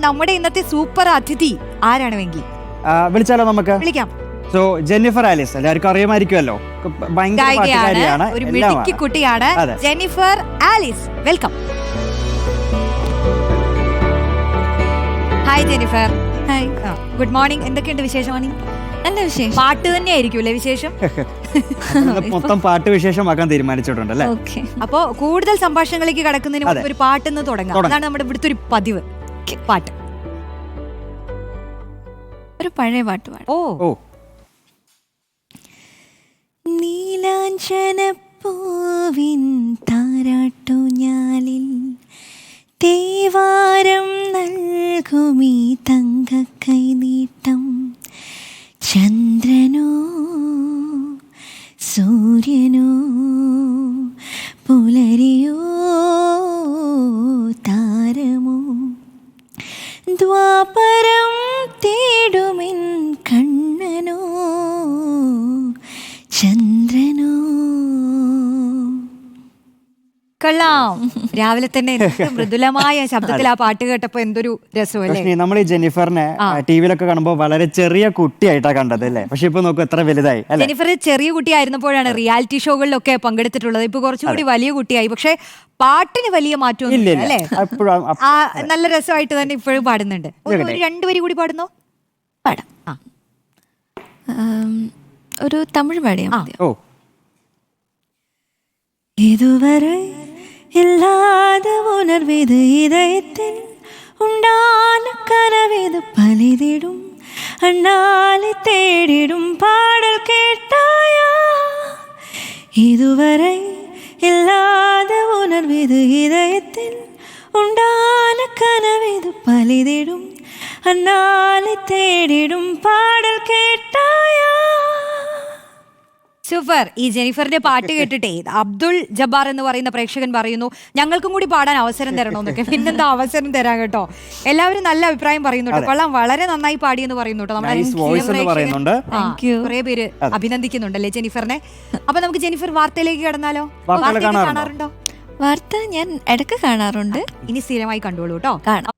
നമ്മുടെ ഇന്നത്തെ സൂപ്പർ അതിഥി ആരാണ് വെങ്കി? വിളിച്ചാലോ നമുക്ക്? വിളിക്കാം. സോ ജെന്നിഫർ ആലിസ് എല്ലാവർക്കും അറിയുമായിരിക്കുമല്ലോ, ഭയങ്കര പാട്ടുകാരിയാണ്, ഒരു മിടുക്കി കുട്ടിയാണ് Jennifer Alice. Welcome. Hi Jennifer. Hi. Good morning. എന്തൊക്കെയുണ്ട് വിശേഷം? നല്ല വിശേഷം. പാട്ട് തന്നെ ആയിരിക്കുമല്ലേ വിശേഷം? മൊത്തം പാട്ട് വിശേഷമാക്കാൻ തീരുമാനിച്ചിട്ടുണ്ട് അല്ലേ? അപ്പോ കൂടുതൽ സംഭാഷണങ്ങളിലേക്ക് കടക്കുന്നതിന് മുമ്പ് ഒരു പാട്ടെന്ന് തുടങ്ങാം. അതാണ് നമ്മുടെ ഇവിടുത്തെ ഒരു പതിവ്. പാട്ട്, ഒരു പഴയ പാട്ട് പാടാം. ഓ, നീലാഞ്ചനപ്പൂവിൻ താരാട്ടുഞ്ഞാലിൽ തേവാരം നൽകുമീ തങ്കക്കൈ നീട്ടം. ചന്ദ്രനോ സൂര്യനോ പുലരിയോ താരമോ ദ്വാപരം തേടുമിൻ കണ്ണനോ ചന്ദ്രനോ. കൊള്ളാം. രാവിലെ തന്നെ മൃദുലമായ ശബ്ദത്തിൽ ആ പാട്ട് കേട്ടപ്പോ എന്തൊരു രസമല്ലേ. നമ്മൾ ഈ ജെന്നിഫറിനെ ടിവിയിലൊക്കെ കാണുമ്പോൾ വളരെ ചെറിയ കുട്ടിയായിട്ടാ കണ്ടത് അല്ലേ? പക്ഷെ ഇപ്പൊ നോക്കൂ എത്ര വലുതായി. ജെന്നിഫർ ചെറിയ കുട്ടിയായിരുന്നപ്പോഴാണ് റിയാലിറ്റി ഷോകളിലൊക്കെ പങ്കെടുത്തിട്ടുള്ളത്. ഇപ്പൊ കുറച്ചുകൂടി വലിയ കുട്ടിയായി. പക്ഷെ പാട്ടിന് വലിയ മാറ്റം അല്ലേ? നല്ല രസമായിട്ട് തന്നെ ഇപ്പോഴും പാടുന്നുണ്ട്. ഒരു 2 വരി കൂടി പാടുന്നോ? പാടാം. ഒരു തമിഴ് പാടിയാ. இதுவரை இல்லாத உணர்விது இதயத்தில் உண்டான கனவிது பலிதிடும் அண்ணாலை தேடிடும் பாடல் கேட்டாயா. இதுவரை இல்லாத உணர்விது இதயத்தில் உண்டான கனவிது பலிதிடும் அண்ணாலை தேடிடும் பாடல் கேட்டாயா. സൂപ്പർ. ഈ ജെന്നിഫറിന്റെ പാട്ട് കേട്ടിട്ടേ അബ്ദുൾ ജബ്ബാർ എന്ന് പറയുന്ന പ്രേക്ഷകൻ പറയുന്നു ഞങ്ങൾക്കും കൂടി പാടാൻ അവസരം തരണമെന്നൊക്കെ. പിന്നെന്താ അവസരം തരാം കേട്ടോ. എല്ലാവരും നല്ല അഭിപ്രായം പറയുന്നുണ്ട്. കൊള്ളാം, വളരെ നന്നായി പാടിയെന്ന് പറയുന്നുട്ടോ. നമ്മുടെ കുറെ പേര് അഭിനന്ദിക്കുന്നുണ്ടല്ലേ ജെന്നിഫറിനെ. അപ്പൊ നമുക്ക് ജെന്നിഫർ വാർത്തയിലേക്ക് കടന്നാലോ? വാർത്ത കാണാറുണ്ടോ? വാർത്ത ഞാൻ ഇടയ്ക്ക് കാണാറുണ്ട്. ഇനി സ്ഥിരമായി കണ്ടോളൂ കേട്ടോ. കാണാം.